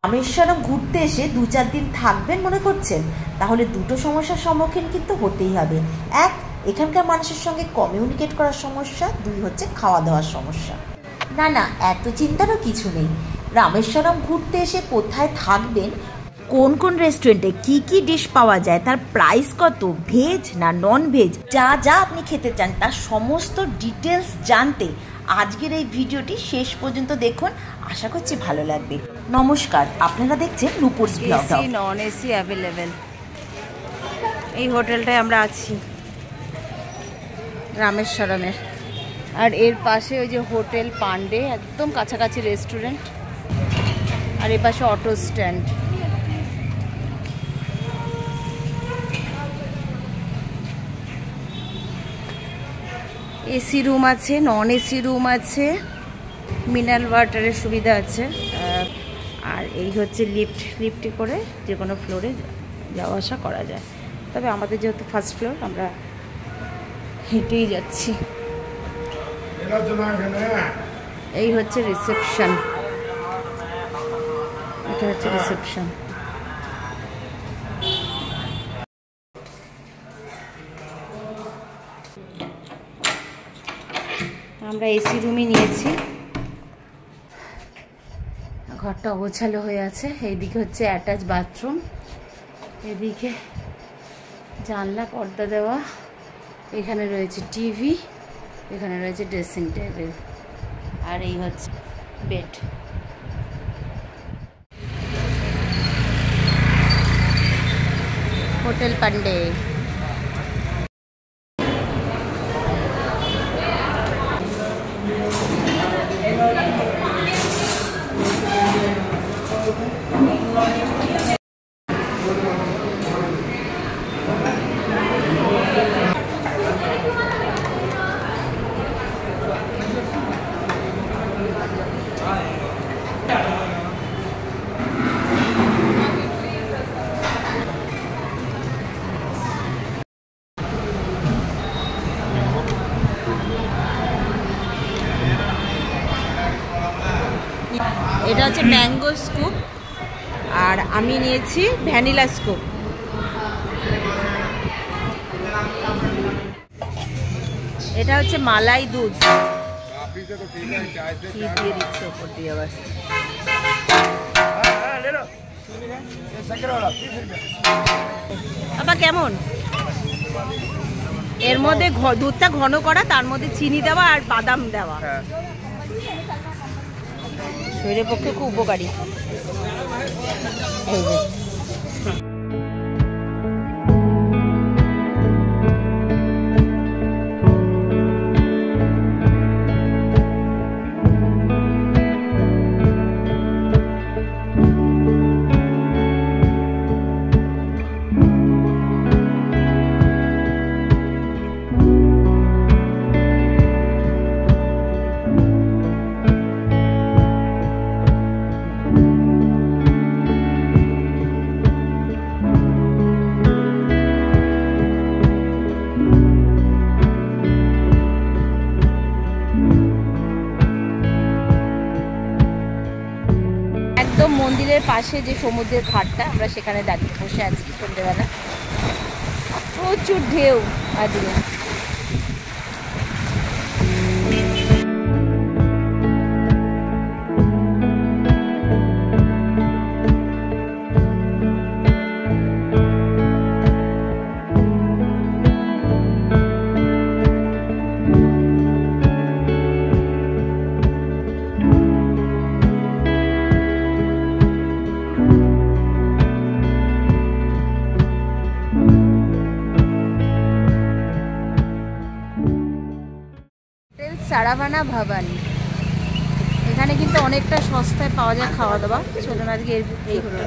রামেশ্বরম ঘুরতে এসে 2-4 দিন থাকবেন মনে করছেন, তাহলে দুটো সমস্যার সম্মুখীন কিন্তু হতেই হবে। এক, এখানকার মানুষের সঙ্গে কমিউনিকেট করার সমস্যা। 2 হচ্ছে খাওয়া দাওয়ার সমস্যা। না না, এত চিন্তারও কিছু নেই। রামেশ্বরম ঘুরতে এসে কোথায় থাকবেন, কোন কোন রেস্টুরেন্টে কি কি ডিশ পাওয়া যায়, তার প্রাইস কত, ভেজ না নন ভেজ, যা যা আপনি খেতে চান তার সমস্ত ডিটেলস জানতে আজকের এই ভিডিওটি শেষ পর্যন্ত দেখুন। আশা করছি ভালো লাগবে। নমস্কার, আপনারা দেখছেন Nupur's blog. AC non AC available. এই হোটেলটায় আমরা আছি রামেশ্বরমের, আর এর পাশে ওই যে হোটেল পান্ডে, একদম কাছাকাছি রেস্টুরেন্ট, আর এর পাশে অটো স্ট্যান্ড। এসি রুম আছে, নন এসি রুম আছে, মিনারেল ওয়াটারের সুবিধা আছে, আর এই হচ্ছে লিফটে করে যে কোনো ফ্লোরে যাওয়া আসা করা যায়। তবে আমাদের যেহেতু ফার্স্ট ফ্লোর, আমরা হেঁটেই যাচ্ছি। এই হচ্ছে রিসেপশন, এটা হচ্ছে রিসেপশন। আমরা এসি রুমই নিয়েছি। ঘরটা অগোছালো হয়ে আছে। এইদিকে হচ্ছে অ্যাটাচ বাথরুম, এদিকে জানলা পর্দা দেওয়া, এখানে রয়েছে টিভি, এখানে রয়েছে ড্রেসিং টেবিল, আর এই হচ্ছে বেড। হোটেল পান্ডে। এটা হচ্ছে ম্যাঙ্গো স্কুপ, আর আমি নিয়েছি ভ্যানিলা স্কুপ। এটা হচ্ছে মালাই দুধ দিয়ে দিচ্ছে ওপর দিয়ে। আবার আবার কেমন, এর মধ্যে দুধটা ঘন করা, তার মধ্যে চিনি দেওয়া আর বাদাম দেওয়া, শরীরের পক্ষে খুব উপকারী। এই যে মন্দিরের পাশে যে সমুদ্রের ঘাটটা, আমরা সেখানে দাঁড়িয়ে বসে আছি সন্ধ্যেবেলা। প্রচুর ঢেউ আজকে। সারাভানা ভবানী, এখানে কিন্তু অনেকটা সস্তায় পাওয়া যায় খাওয়া দাওয়া। চলুন আজকে এই হোটেল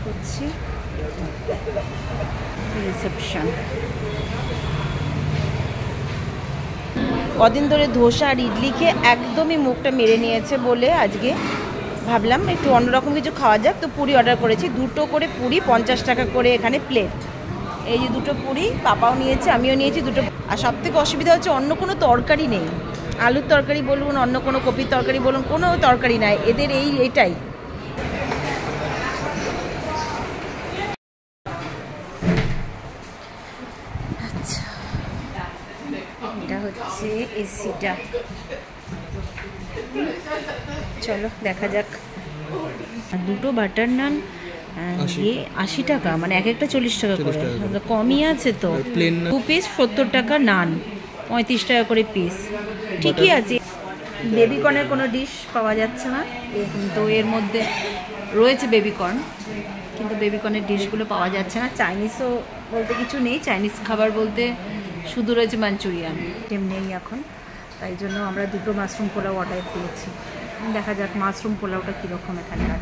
করছি। রিসেপশন। কদিন ধরে ধোসা আর ইডলি খেয়ে একদমই মুখটা মেরে নিয়েছে বলে আজকে ভাবলাম একটু অন্যরকম কিছু খাওয়া যাক, তো পুরি অর্ডার করেছি। 2টো করে পুরি, 50 টাকা করে এখানে প্লেট। এই যে 2টো পুরি, পাপাও নিয়েছে, আমিও নিয়েছি 2টো। আর সব থেকে অসুবিধা হচ্ছে অন্য কোনো তরকারি নেই, আলুর তরকারি বলুন, অন্য কোনো কপির তরকারি বলুন, কোনো তরকারি নাই এদের, এটাই। আচ্ছা, এটা হচ্ছে এসিটা। চলো দেখা যাক। দুটো বাটার নান 80 টাকা, মানে এক একটা 40 টাকা করে, কমই আছে তো। 2 পিস 70 টাকা, নান 35 টাকা করে পিস, ঠিকই আছে। বেবিকর্নের কোনো ডিশ পাওয়া যাচ্ছে না, তো এর মধ্যে রয়েছে বেবিকর্ন, কিন্তু বেবিকর্নের ডিশগুলো পাওয়া যাচ্ছে না। চাইনিজও বলতে কিছু নেই, চাইনিজ খাবার বলতে শুধু রয়েছে মাঞ্চুরিয়ান, নেই এখন। তাই জন্য আমরা দুটো মাশরুম পোলাও অর্ডার দিয়েছি। দেখা যাক মাশরুম পোলাওটা কীরকম এখানকার।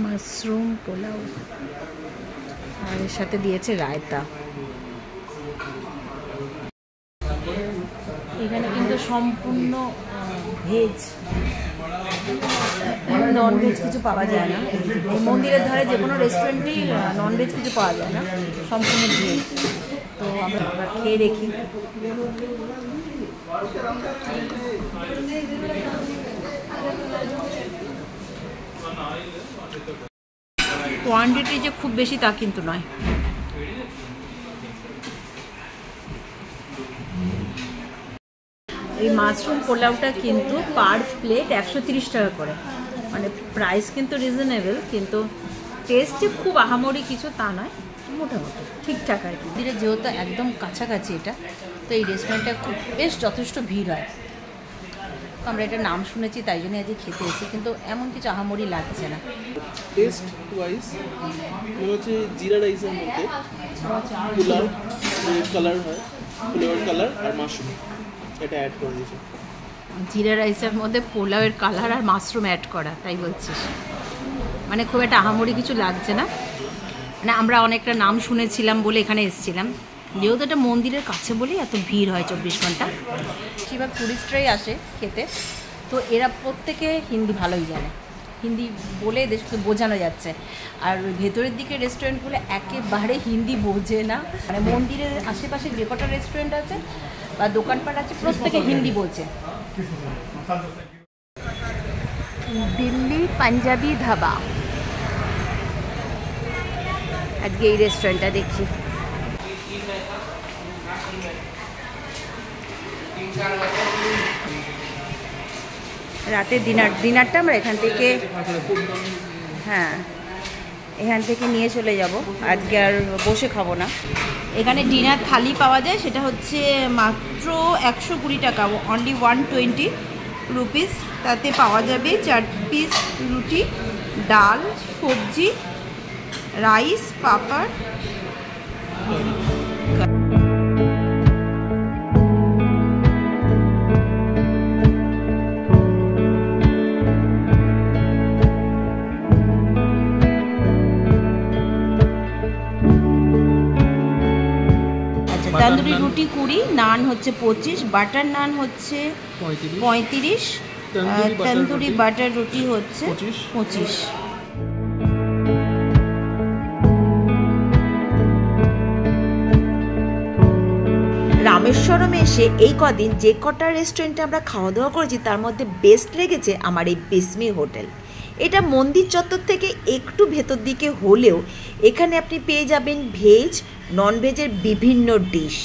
মাশরুম পোলাও, আর এর সাথে দিয়েছে রায়তা। এখানে কিন্তু সম্পূর্ণ ভেজ, নন ভেজ কিছু পাওয়া যায় না। মন্দিরের ধারে যে কোনো রেস্টুরেন্টেই নন ভেজ কিছু পাওয়া যায় না, সম্পূর্ণ ভেজ। তো আমরা খেয়ে দেখি। কোয়ান্টিটি যে খুব বেশি তা কিন্তু নয়। এই মাশরুম পোলাওটা কিন্তু পার প্লেট 130 টাকা করে, মানে প্রাইস কিন্তু রিজনেবল, কিন্তু টেস্ট যে খুব আহামরি কিছু তা নয়, মোটামুটি ঠিকঠাক আর কি। ধীরে যেহেতু একদম কাছাকাছি এটা, তো এই রেস্টুরেন্টটা খুব বেশ যথেষ্ট ভিড় হয়। তো আমরা এটা নাম শুনেছি তাই জন্য আজকে খেতে এসেছি, কিন্তু এমন কিছু আহামরি লাগছে না। টেস্ট ওয়াইজ হচ্ছে জিরা রাইসের মধ্যে পোলাও কালার হয়, পোলাওয়ের কালার আর মাশরুম এটা অ্যাড করে দিয়েছে। জিরা রাইসের মধ্যে পোলাওয়ের কালার আর মাশরুম অ্যাড করা, তাই বলছিস? মানে খুব একটা আহামরি কিছু লাগছে না। মানে আমরা অনেকটা নাম শুনেছিলাম বলে এখানে এসেছিলাম, যেহেতু এটা মন্দিরের কাছে বলেই এত ভিড় হয় 24 ঘন্টা। বেশিরভাগ টুরিস্টরাই আসে খেতে, তো এরা প্রত্যেকে হিন্দি ভালোই জানে, হিন্দি বলে এদেরকে বোঝানো যাচ্ছে। আর ভেতরের দিকে রেস্টুরেন্টগুলো একেবারে হিন্দি বোঝে না, মানে মন্দিরের আশেপাশে যে কটা রেস্টুরেন্ট আছে বা দোকানপাট আছে প্রত্যেকে হিন্দি বলছে। দিল্লি পাঞ্জাবি ধাবা, আজকে এই রেস্টুরেন্টটা দেখছি। রাতের ডিনারটা আমরা এখান থেকে, হ্যাঁ এখান থেকে নিয়ে চলে যাব, আজকে আর বসে খাবো না। এখানে ডিনার থালি পাওয়া যায়, সেটা হচ্ছে মাত্র 120 টাকা, অনলি 120 রুপিস। তাতে পাওয়া যাবে 4 পিস রুটি, ডাল, সবজি, রাইস, পাপড়। তন্দুরি রুটি 20, নান হচ্ছে 25, বাটার নান হচ্ছে 35, তন্দুরি বাটার রুটি হচ্ছে 25। রামেশ্বরমে এসে এই কদিন যে কটা রেস্টুরেন্টে আমরা খাওয়া দাওয়া করেছি তার মধ্যে বেস্ট লেগেছে আমার এই বিস্মি হোটেল। এটা মন্দির চত্বর থেকে একটু ভেতর দিকে হলেও এখানে আপনি পেয়ে যাবেন ভেজ নন ভেজের বিভিন্ন ডিশ,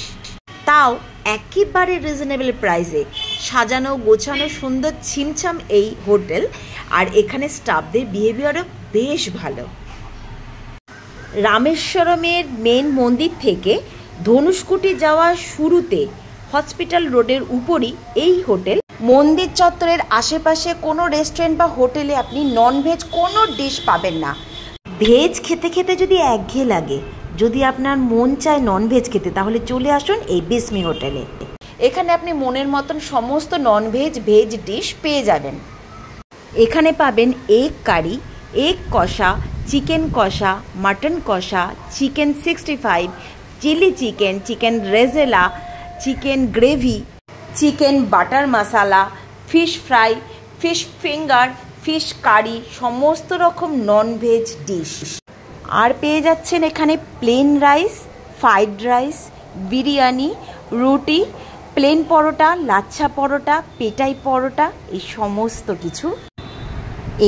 তাও একেবারে রিজনেবল প্রাইসে। সাজানো গোছানো সুন্দর ছিমছাম এই হোটেল, আর এখানে স্টাফদের বিহেভিয়ারও বেশ ভালো। রামেশ্বরমের মেন মন্দির থেকে ধনুষ্কুটি যাওয়া শুরুতে হসপিটাল রোডের উপরই এই হোটেল। মন্দির চত্বরের আশেপাশে কোনো রেস্টুরেন্ট বা হোটেলে আপনি নন ভেজ কোনো ডিশ পাবেন না। ভেজ খেতে খেতে যদি একঘেয়ে লাগে, যদি আপনার মন চায় নন ভেজ খেতে, তাহলে চলে আসুন এই বিস্মি হোটেলে। এখানে আপনি মনের মতন সমস্ত নন ভেজ ভেজ ডিশ পেয়ে যাবেন। এখানে পাবেন এগ কারি, এগ কষা, চিকেন কষা, মাটন কষা, chicken 65, chilli chicken, chicken rezala, chicken gravy, chicken butter masala, fish fry, fish finger, fish curry, সমস্ত রকম নন ভেজ ডিশ। আর পেয়ে যাচ্ছেন এখানে plain rice, fried rice, biryani, রুটি, প্লেন পরোটা, লাচ্ছা পরোটা, পেটাই পরোটা, এই সমস্ত কিছু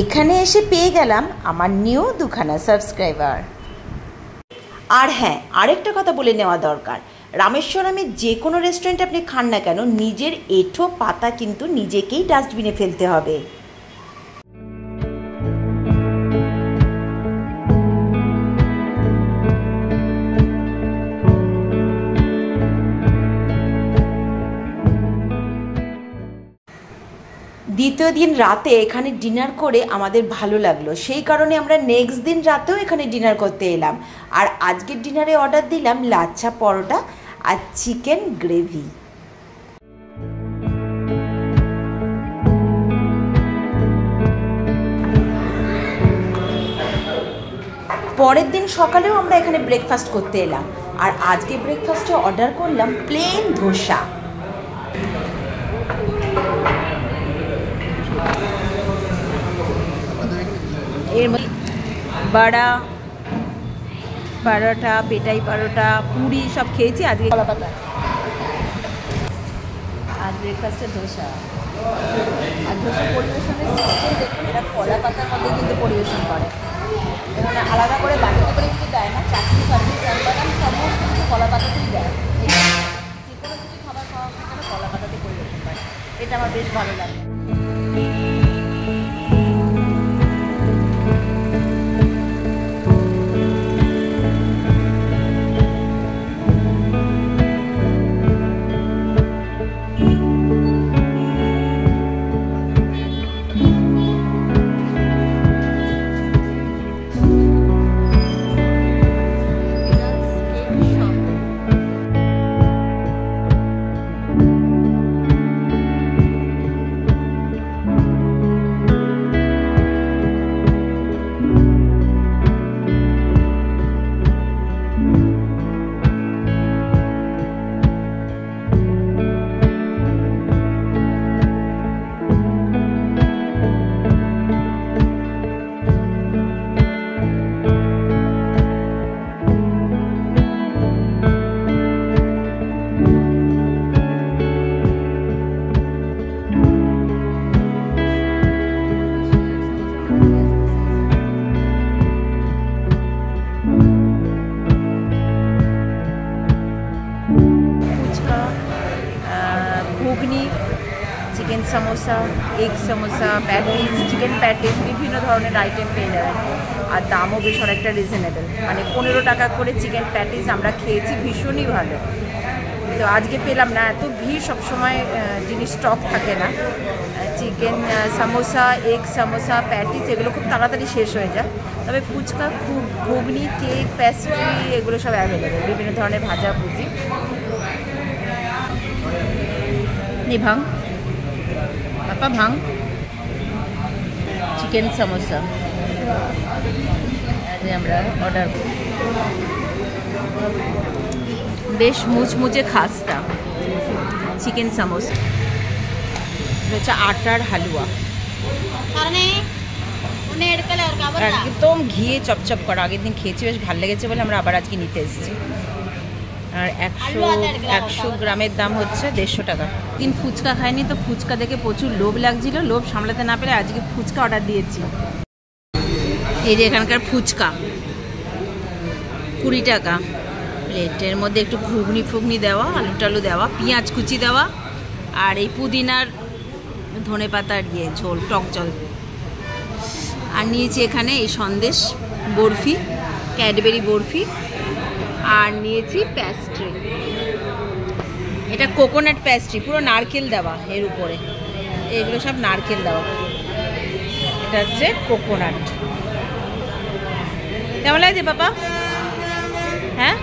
এখানে এসে পেয়ে গেলাম আমার নিউ দুখানা সাবস্ক্রাইবার। আর হ্যাঁ, আরেকটা কথা বলে নেওয়া দরকার, রামেশ্বরমে যে কোনো রেস্টুরেন্টে আপনি খান না কেন, নিজের এঁঠো পাতা কিন্তু নিজেকেই ডাস্টবিনে ফেলতে হবে। দ্বিতীয় দিন রাতে এখানে ডিনার করে আমাদের ভালো লাগলো, সেই কারণে আমরা নেক্সট দিন রাতেও এখানে ডিনার করতে এলাম। আর আজকের ডিনারে অর্ডার দিলাম লাচ্ছা পরোটা আর চিকেন গ্রেভি। পরের দিন সকালেও আমরা এখানে ব্রেকফাস্ট করতে এলাম, আর আজকে ব্রেকফাস্টে অর্ডার করলাম প্লেন ধোসা। এর মধ্যে বড়া, পরোটা, পেটাই পরোটা, পুরি সব খেয়েছি। আজকে কলা পাতা, আজ ব্রেকফাস্টে ধোসা। আর ধোসা পরিবেশনের সিস্টেম দেখুন, এরা কলা পাতার মধ্যে কিন্তু পরিবেশন করে, এখানে আলাদা করে বাটিতে করে কিছু দেয় না। চাটনি ফাটনি চালবাদাম সমস্ত কিছু কলা পাতাতেই দেয়। যে কোনো কিছু খাবার খাওয়া গেলে কলা পাতাতে পরিবেশন করে, এটা আমার বেশ ভালো লাগে। ঘুগনি, chicken samosa, egg samosa, patties, chicken patties, বিভিন্ন ধরনের আইটেম পেয়ে যাবেন। আর দামও বেশ অনেকটা রিজনেবল, মানে 15 টাকা করে চিকেন প্যাটিস আমরা খেয়েছি, ভীষণই ভালো। তো আজকে পেলাম না, এত ভিড়, সবসময় জিনিস স্টক থাকে না। Chicken samosa, egg samosa, patties এগুলো খুব তাড়াতাড়ি শেষ হয়ে যায়। তবে ফুচকা, খুব ঘুগনি, কেক, প্যাস্ট্রি এগুলো সব অ্যাভেলেবেল, বিভিন্ন ধরনের ভাজা ভুজি। ভাং পাপা ভাং, চিকেন সমোসা আমরা অর্ডার করি। বেশ মুচমুচে খাস্তা চিকেন সমোসা, হচ্ছে আটার হালুয়া, একদম ঘিয়ে চপচপ করা। আগের দিন খেয়েছি, বেশ ভালো লেগেছে বলে আমরা আবার আজকে নিতে এসেছি। আর 100 গ্রামের দাম হচ্ছে 150 টাকা। দিন ফুচকা খাইনি, তো ফুচকা দেখে প্রচুর লোভ লাগছিল, লোভ সামলাতে না পেরে আজকে ফুচকা অর্ডার দিয়েছি। এই যে এখানকার ফুচকা 20 টাকা প্লেটের মধ্যে, একটু ঘুগনি ফুগনি দেওয়া, আলু টালু দেওয়া, পেঁয়াজ কুচি দেওয়া, আর এই পুদিনার ধনে পাতার ঝোল, টক জল। আর নিয়েছি এখানে এই সন্দেশ, বরফি, ক্যাডবেরি বরফি, আর নিয়েছি প্যাস্ট্রি। এটা কোকোনাট প্যাস্ট্রি, পুরো নারকেল দেওয়া এর উপরে, এগুলো সব নারকেল দেওয়া। এটা হচ্ছে কোকোনাট। কেমন লাগছে পাপা? হ্যাঁ,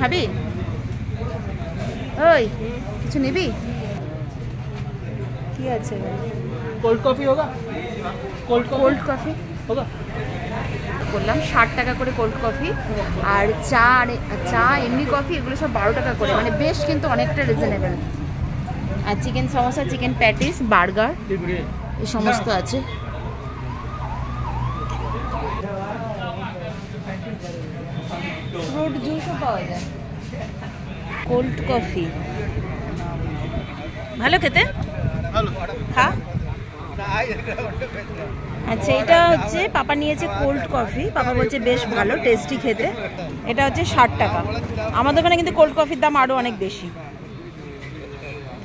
খাবি? ওই কিছু নিবি? কি আছে? कोल्ड कॉफी होगा? কোল্ড কফি होगा? করলাম 60 টাকা করে কোল্ড কফি, আর চা এমনি কফি এগুলো সব 12 টাকা করে, মানে বেশ কিন্তু অনেকটা রিজনেবল। আর chicken samosa, chicken patties, burger এই সমস্ত আছে। ফ্রুট জুসও পাওয়া যায়। কোল্ড কফি ভালো খেতে, খা। আচ্ছা, এটা হচ্ছে পাপা নিয়েছে কোল্ড কফি, পাপা বলছে বেশ ভালো টেস্টি খেতে। এটা হচ্ছে 60 টাকা। আমাদের ওখানে কিন্তু কোল্ড কফির দাম আরও অনেক বেশি।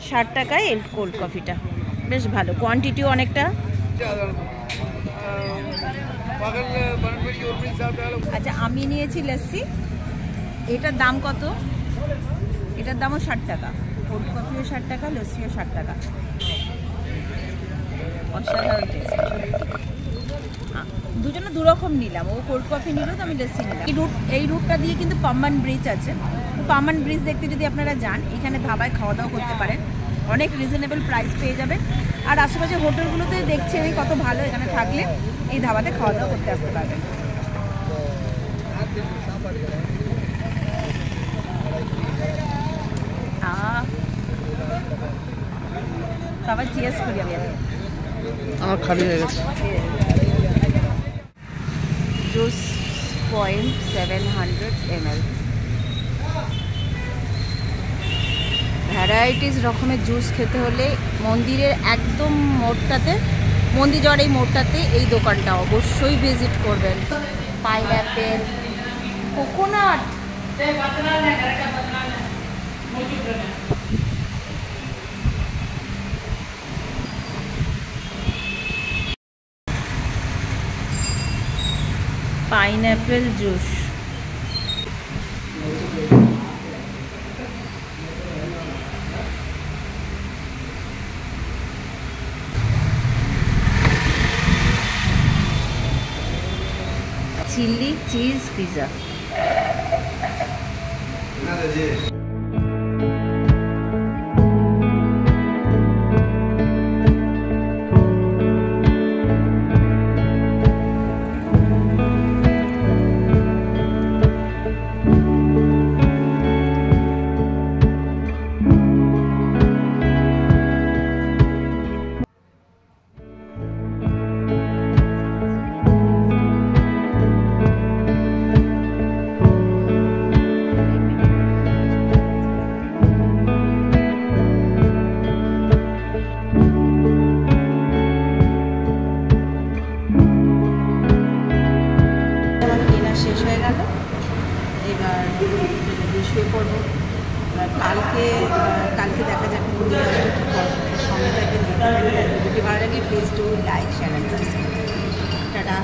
60 টাকায় এই কোল্ড কফিটা বেশ ভালো, কোয়ান্টিটিও অনেকটা। আচ্ছা, আমি নিয়েছি লস্যি। এটার দাম কত? এটার দামও 60 টাকা। কোল্ড কফিও 60 টাকা, লস্যিও 60 টাকা। অসাধারণ টেস্ট। দুজনে দুরকম নিলাম, ও কোল্ড কফি নিল তো আমি লস্যি নিলাম। এই রুটটা দিয়ে কিন্তু পাম্বান ব্রিজ আছে, তো পাম্বান ব্রিজ দেখতে যদি আপনারা যান, এখানে ধাবায় খাওয়া দাওয়া করতে পারেন, অনেক রিজনেবল প্রাইস পেয়ে যাবেন। আর আশেপাশে হোটেলগুলোতে দেখছেন কত ভালো, এখানে থাকলে এই ধাবাতে খাওয়া দাওয়া করতে আসতে পারবেন। আবার চিয়ার্স করি আমি। আমার খালি হয়ে গেছে। Juice point 700 ml। ভ্যারাইটিস রকমের জুস খেতে হলে মন্দিরের একদম মোড়টাতে, মন্দির যাওয়ার এই মোড়টাতে এই দোকানটা অবশ্যই ভিজিট করবেন। Pineapple, coconut, pineapple juice. Chilli cheese pizza. শেষ হয়ে গেল, এবার শুয়ে পড়বো। কালকে দেখা যাক মন্দিরে আসবে কি করবো। সঙ্গে থাকবে, ভিডিওটি ভালো লাগে please do like, share and subscribe. Tata.